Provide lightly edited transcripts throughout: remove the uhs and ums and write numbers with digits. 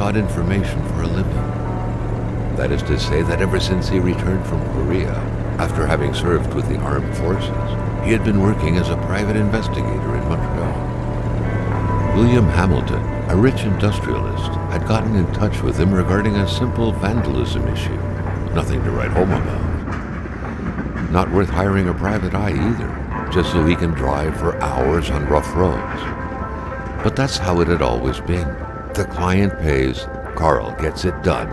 sought information for a living. That is to say that ever since he returned from Korea, after having served with the armed forces, he had been working as a private investigator in Montreal. William Hamilton, a rich industrialist, had gotten in touch with him regarding a simple vandalism issue. Nothing to write home about. Not worth hiring a private eye either, just so he can drive for hours on rough roads. But that's how it had always been. The client pays, Carl gets it done.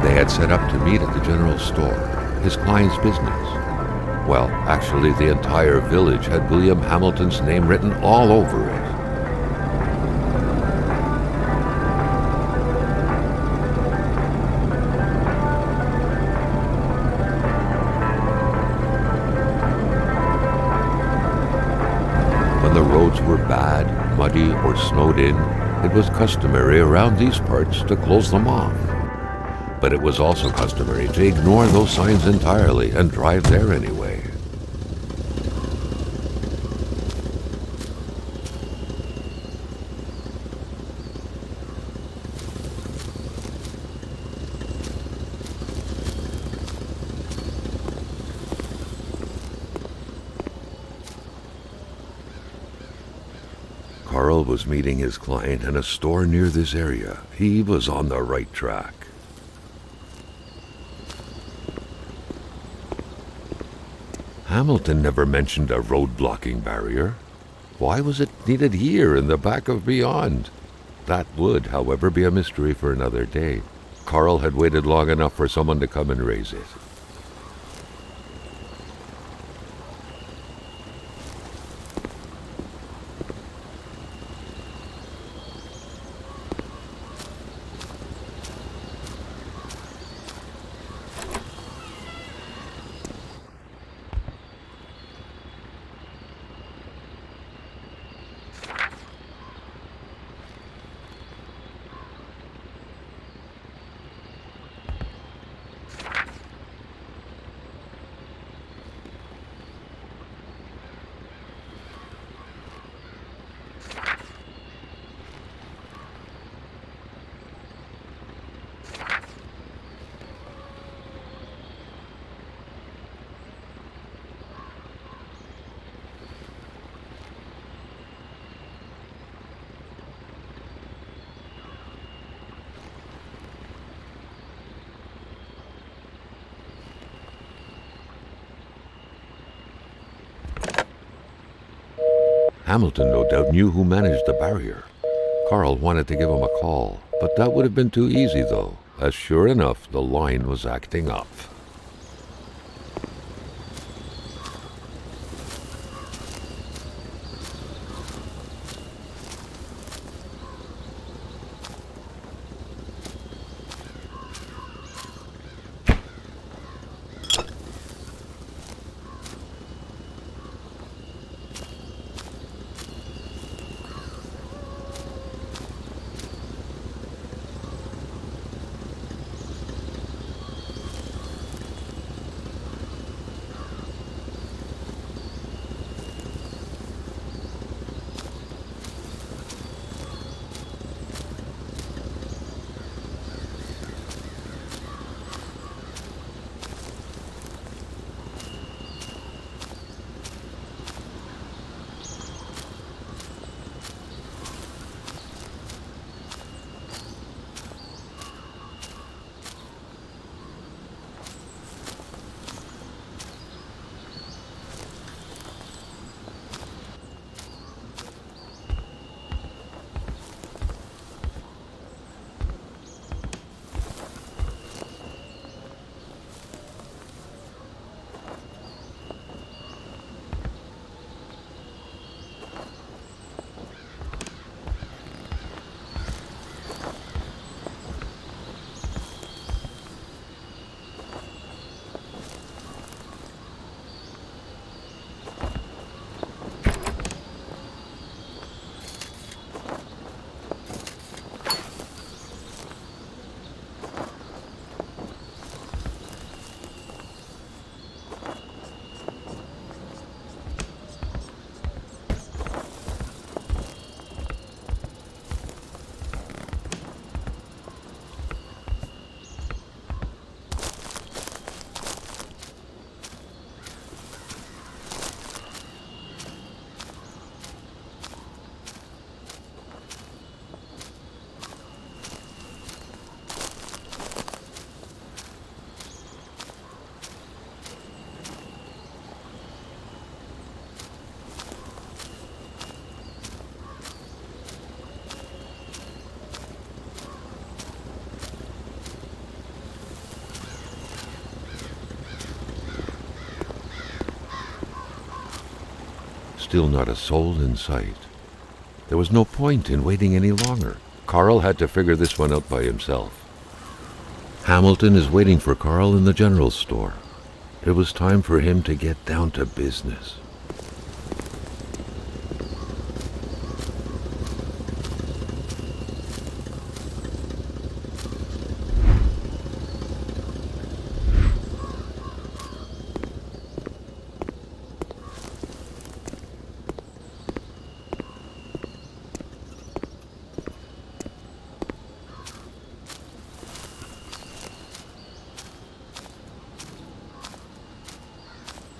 They had set up to meet at the general store, his client's business. Well, actually, the entire village had William Hamilton's name written all over it. When the roads were bad, muddy, or snowed in, it was customary around these parts to close them off. But it was also customary to ignore those signs entirely and drive there anyway. Carl was meeting his client in a store near this area. He was on the right track. Hamilton never mentioned a road-blocking barrier. Why was it needed here in the back of Beyond? That would, however, be a mystery for another day. Carl had waited long enough for someone to come and raise it. Hamilton no doubt knew who managed the barrier. Carl wanted to give him a call, but that would have been too easy though, as sure enough the line was acting up. still not a soul in sight. There was no point in waiting any longer. Carl had to figure this one out by himself. Hamilton is waiting for Carl in the general store. It was time for him to get down to business.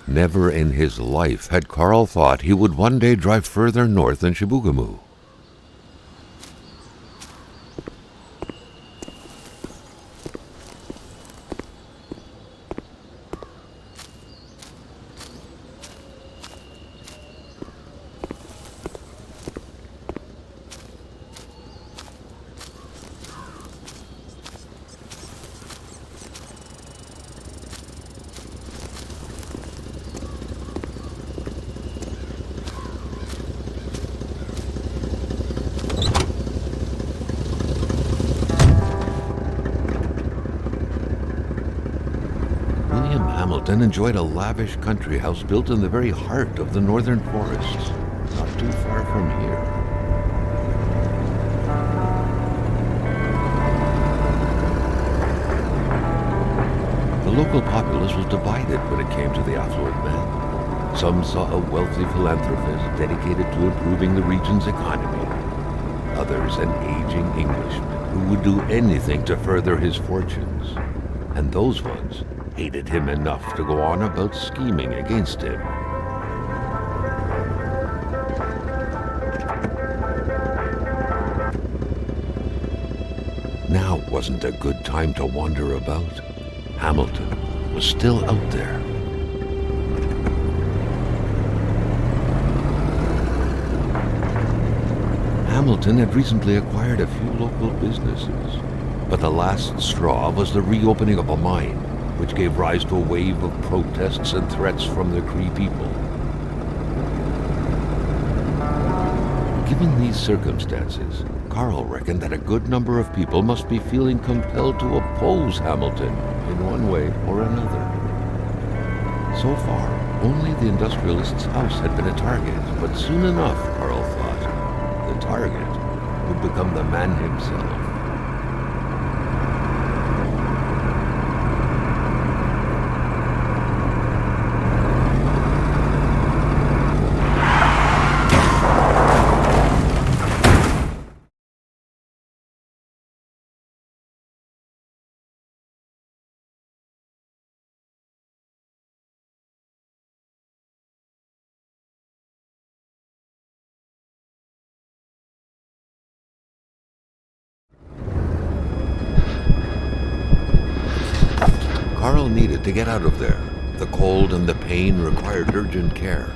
Never in his life had Carl thought he would one day drive further north than Chibougamau. Hamilton enjoyed a lavish country house built in the very heart of the northern forests, not too far from here. The local populace was divided when it came to the affluent man. Some saw a wealthy philanthropist dedicated to improving the region's economy. Others an aging Englishman who would do anything to further his fortunes. And those ones hated him enough to go on about scheming against him. Now wasn't a good time to wander about. Hamilton was still out there. Hamilton had recently acquired a few local businesses, but the last straw was the reopening of a mine, which gave rise to a wave of protests and threats from the Cree people. Given these circumstances, Carl reckoned that a good number of people must be feeling compelled to oppose Hamilton in one way or another. So far, only the industrialist's house had been a target, but soon enough, Carl thought, the target would become the man himself. Carl needed to get out of there. The cold and the pain required urgent care.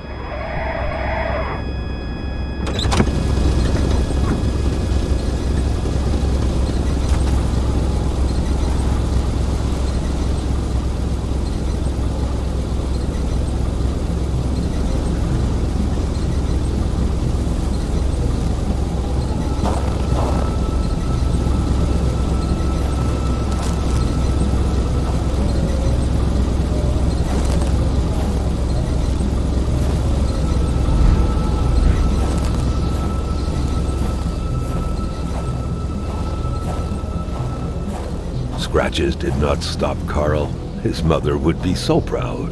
Scratches did not stop Carl. His mother would be so proud.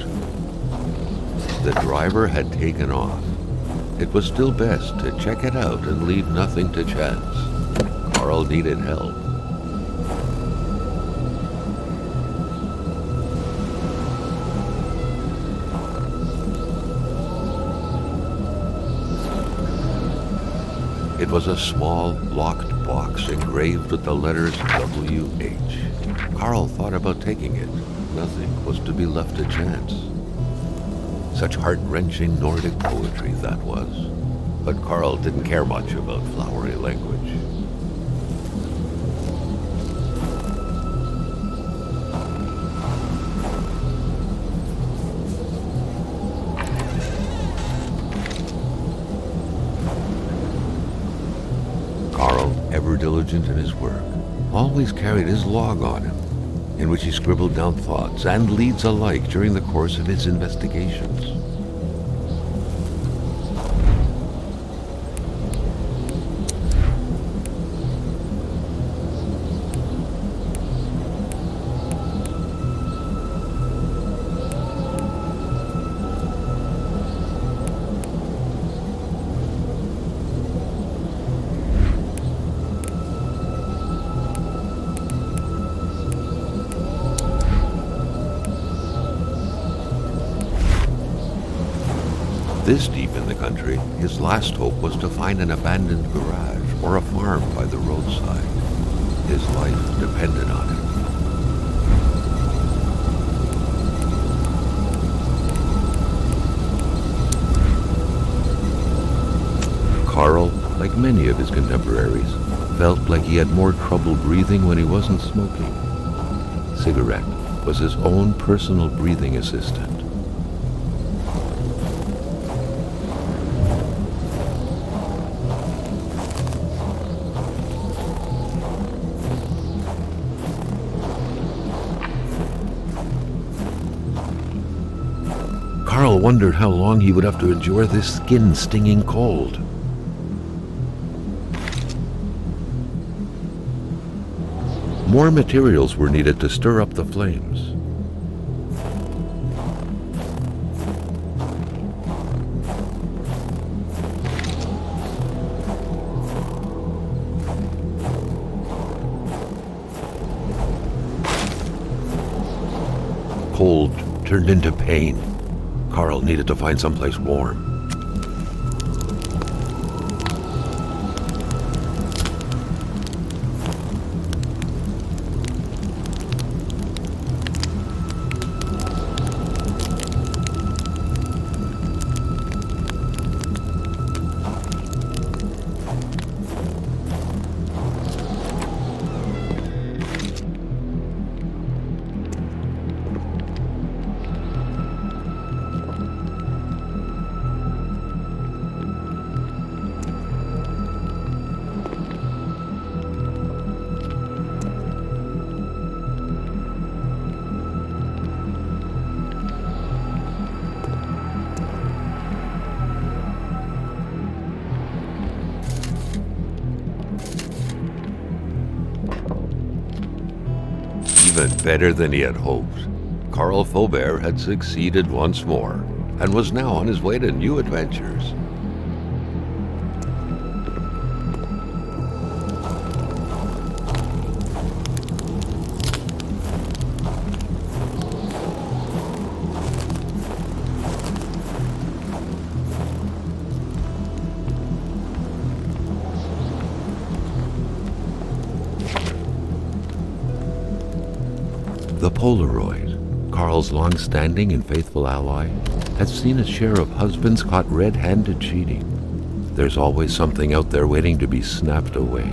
The driver had taken off. It was still best to check it out and leave nothing to chance. Carl needed help. It was a small, locked box engraved with the letters W.H. Carl thought about taking it. Nothing was to be left to chance. Such heart-wrenching Nordic poetry that was. But Carl didn't care much about flowery language. Carl, ever diligent in his work, always carried his log on him, in which he scribbled down thoughts and leads alike during the course of his investigations. This deep in the country, his last hope was to find an abandoned garage or a farm by the roadside. His life depended on it. Carl, like many of his contemporaries, felt like he had more trouble breathing when he wasn't smoking. Cigarette was his own personal breathing assistant. Carl wondered how long he would have to endure this skin-stinging cold. More materials were needed to stir up the flames. Cold turned into pain. Carl needed to find someplace warm. Even better than he had hoped, Carl Faubert had succeeded once more and was now on his way to new adventures. The Polaroid, Carl's long-standing and faithful ally, had seen its share of husbands caught red-handed cheating. There's always something out there waiting to be snapped away.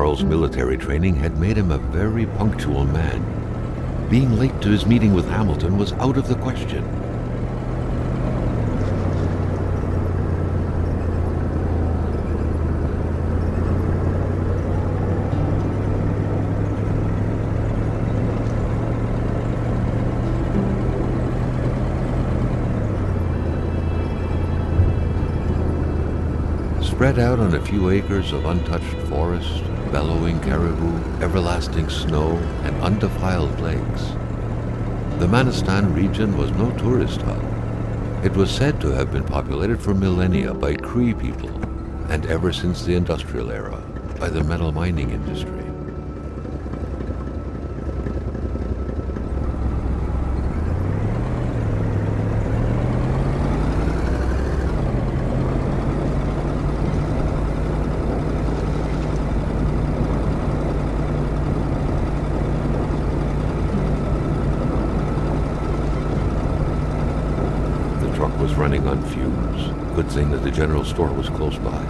Carl's military training had made him a very punctual man. Being late to his meeting with Hamilton was out of the question. Spread out on a few acres of untouched forest, bellowing caribou, everlasting snow, and undefiled lakes, the Manistan region was no tourist hub. It was said to have been populated for millennia by Cree people, and ever since the industrial era, by the metal mining industry. Was running on fumes. Good thing that the general store was close by.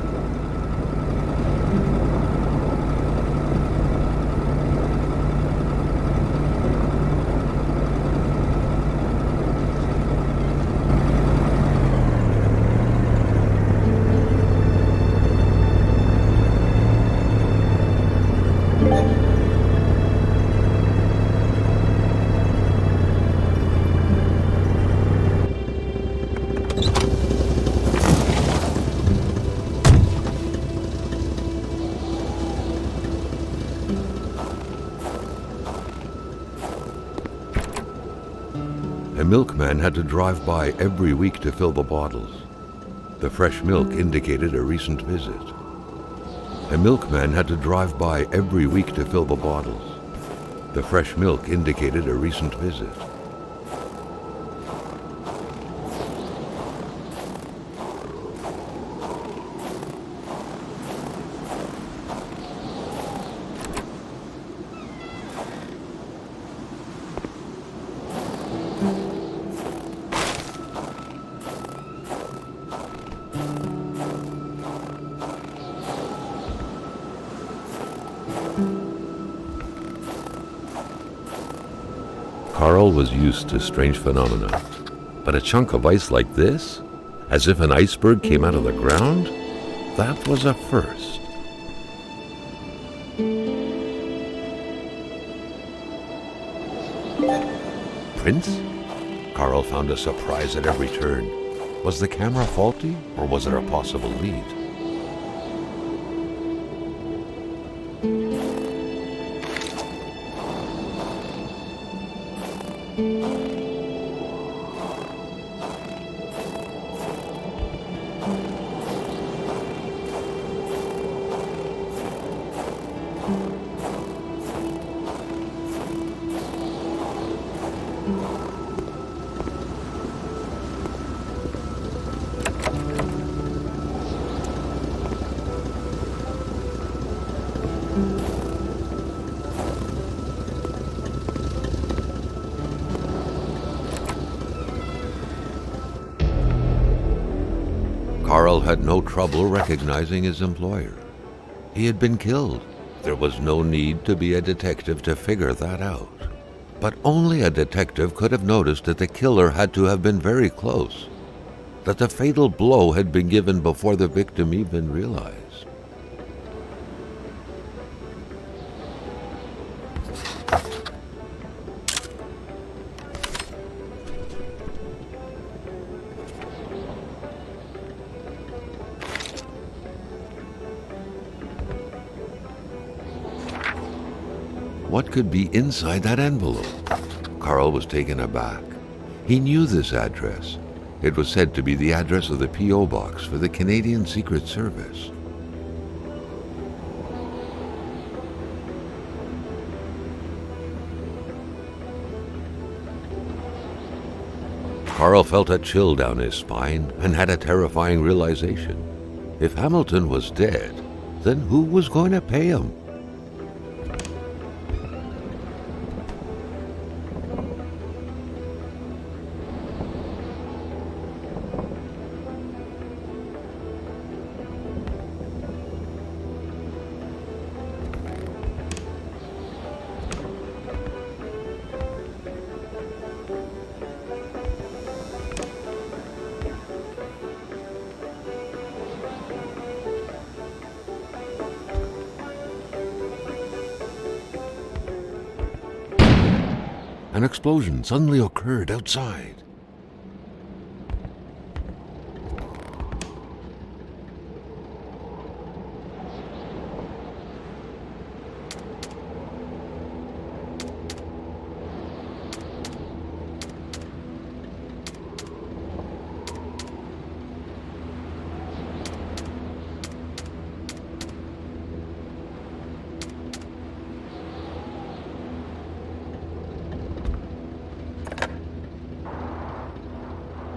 A milkman had to drive by every week to fill the bottles. The fresh milk indicated a recent visit. A milkman had to drive by every week to fill the bottles. The fresh milk indicated a recent visit. Carl was used to strange phenomena, but a chunk of ice like this, as if an iceberg came out of the ground, that was a first. Prince? Carl found a surprise at every turn. Was the camera faulty, or was it a possible lead? Carl had no trouble recognizing his employer. He had been killed. There was no need to be a detective to figure that out. But only a detective could have noticed that the killer had to have been very close, that the fatal blow had been given before the victim even realized. What could be inside that envelope? Carl was taken aback. He knew this address. It was said to be the address of the P.O. box for the Canadian Secret Service. Carl felt a chill down his spine and had a terrifying realization. If Hamilton was dead, then who was going to pay him? an explosion suddenly occurred outside.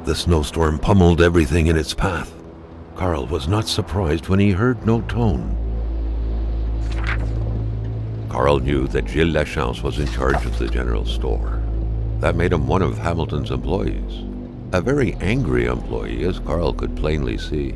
The snowstorm pummeled everything in its path. Carl was not surprised when he heard no tone. Carl knew that Gilles Lachance was in charge of the general store. That made him one of Hamilton's employees. A very angry employee, as Carl could plainly see.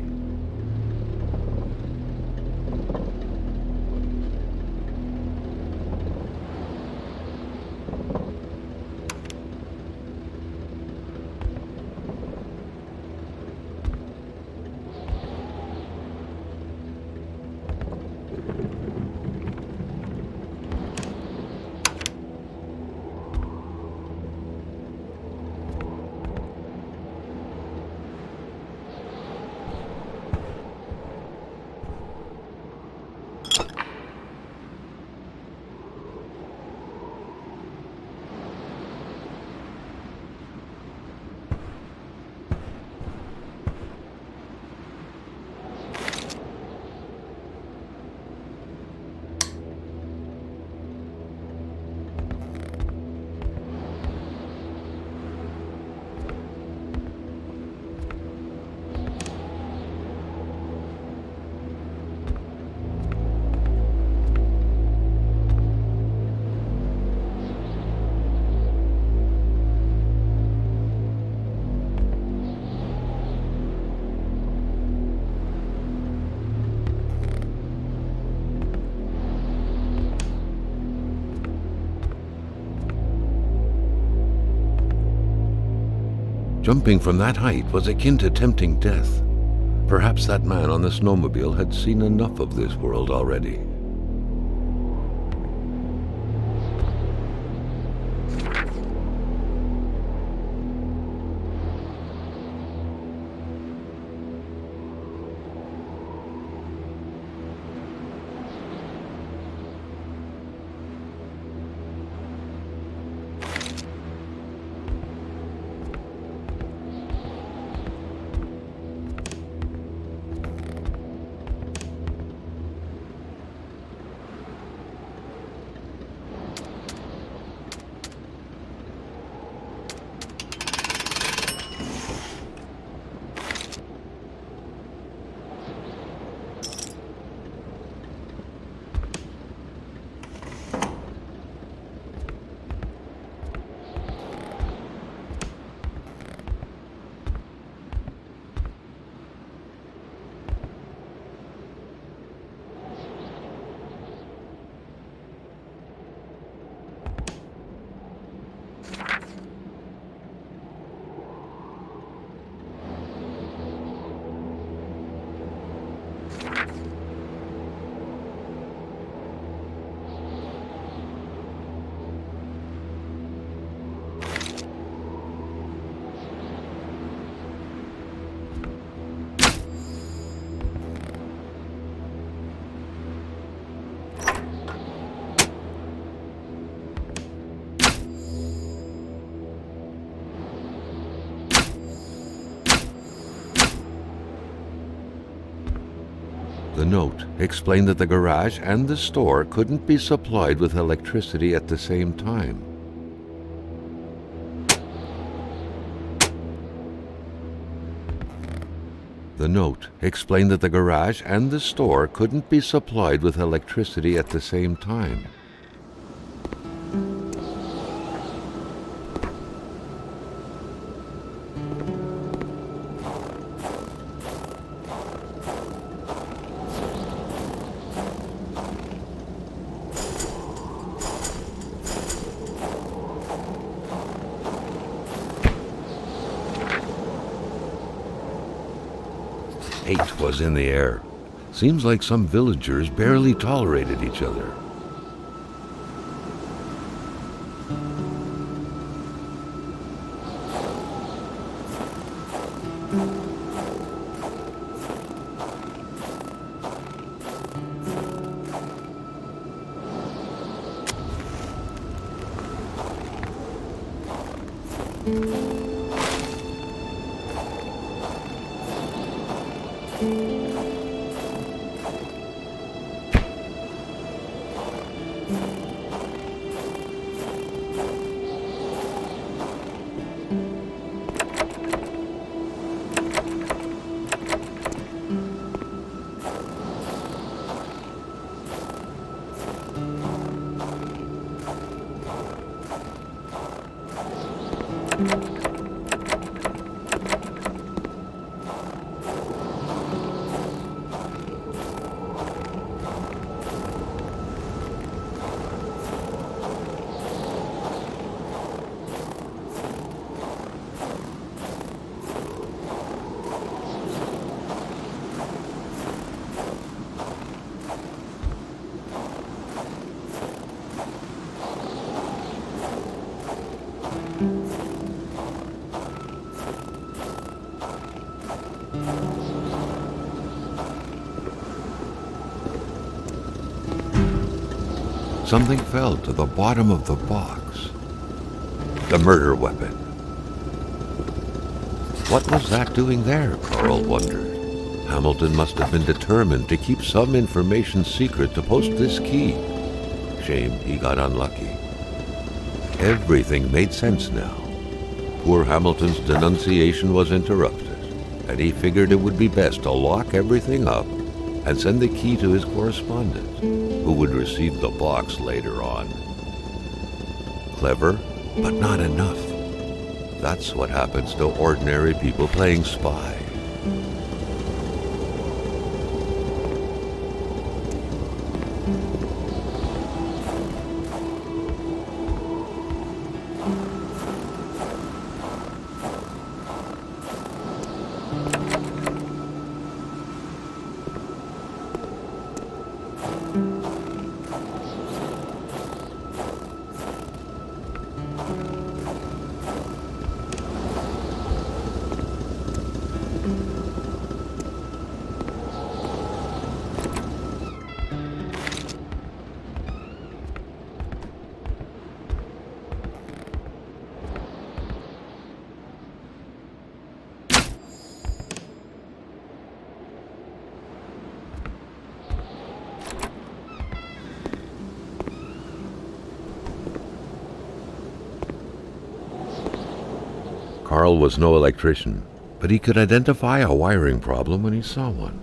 Jumping from that height was akin to tempting death. Perhaps that man on the snowmobile had seen enough of this world already. The note explained that the garage and the store couldn't be supplied with electricity at the same time. The note explained that the garage and the store couldn't be supplied with electricity at the same time. Hate was in the air. Seems like some villagers barely tolerated each other. Something fell to the bottom of the box. The murder weapon. What was that doing there, Carl wondered. Hamilton must have been determined to keep some information secret to post this key. Shame he got unlucky. Everything made sense now. Poor Hamilton's denunciation was interrupted, and he figured it would be best to lock everything up and send the key to his correspondent, who would receive the box later on. Clever, but not enough. That's what happens to ordinary people playing spy. Carl was no electrician, but he could identify a wiring problem when he saw one.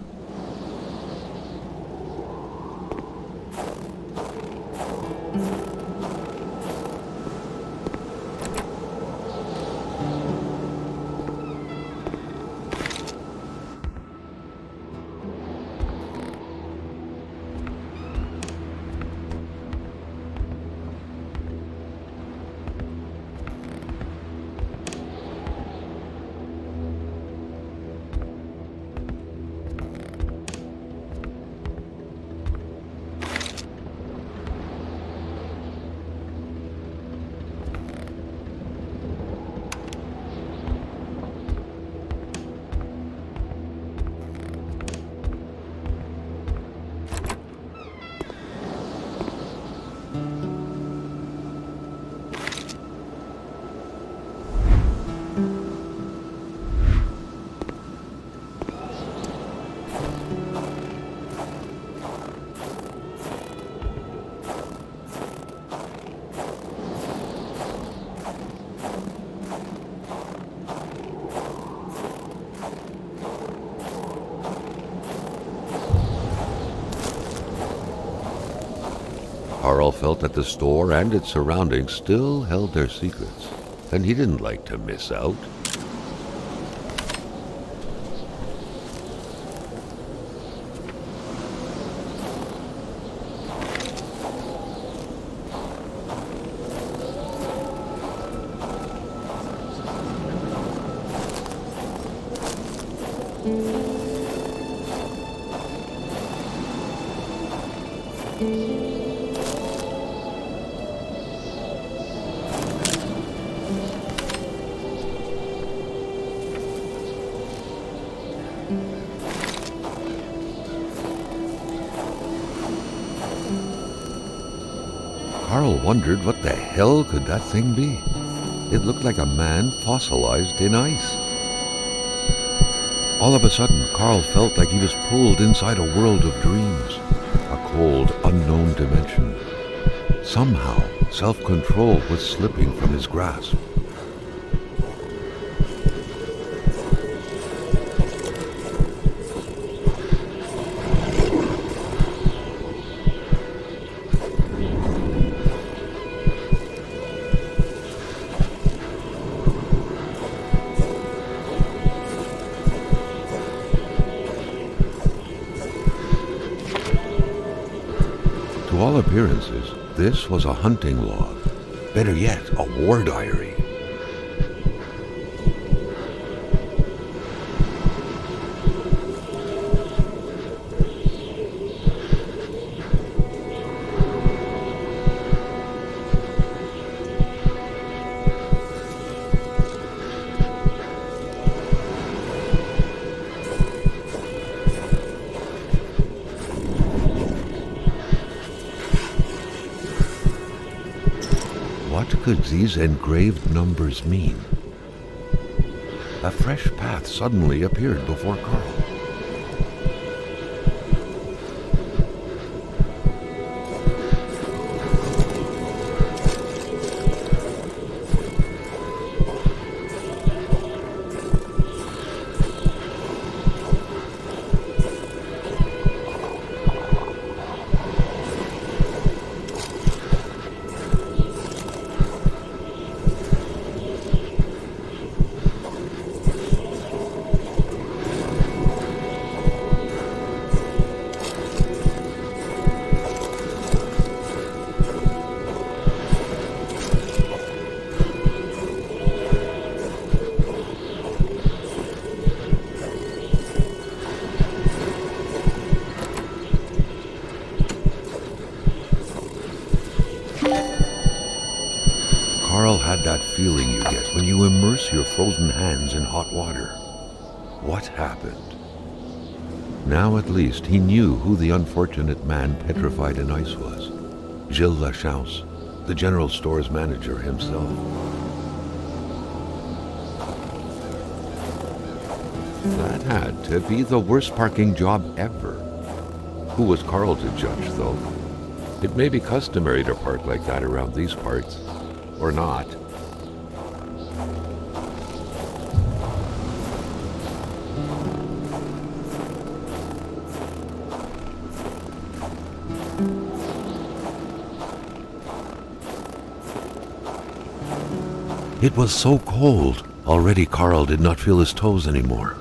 Carl felt that the store and its surroundings still held their secrets, and he didn't like to miss out. Carl wondered what the hell could that thing be. It looked like a man fossilized in ice. All of a sudden, Carl felt like he was pulled inside a world of dreams, a cold, unknown dimension. Somehow, self-control was slipping from his grasp. To all appearances, this was a hunting log. Better yet, a war diary. What could these engraved numbers mean? A fresh path suddenly appeared before Carl. Carl had that feeling you get when you immerse your frozen hands in hot water. What happened? Now at least he knew who the unfortunate man petrified in ice was. GILLES, the general store's manager himself. That had to be the worst parking job ever. Who was Carl to judge, though? It may be customary to park like that around these parts. Or not. It was so cold. Already Carl did not feel his toes anymore.